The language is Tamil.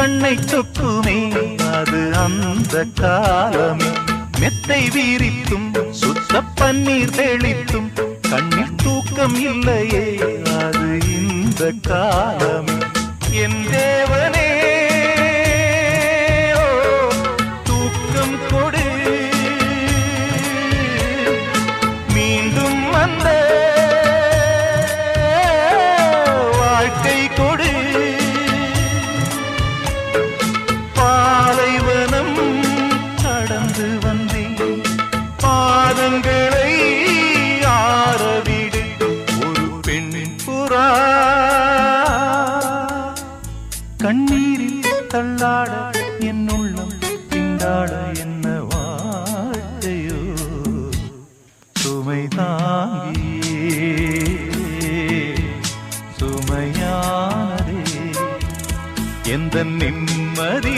கண்ணை சொக்குமே அது அந்த காலமே. மெத்தை வீரித்தும் சுத்த பன்னீர் தெளித்தும் கண்ணில் தூக்கம் இல்லையே அது இந்த காலமே. என் தேவனே தூக்கம் கொடு, மீண்டும் வந்த வாழ்க்கை கொடு. பாலைவனம் கடந்து வந்தேன் பாதங்களை ஆரவிடு. ஒரு பெண் புறா கண்ணீரில் தள்ளாட என் உள்ளம் திண்டாட என்ன வாழ்க்கையோ சுமை தாங்கியே சுமையானதே எந்த நிம்மதி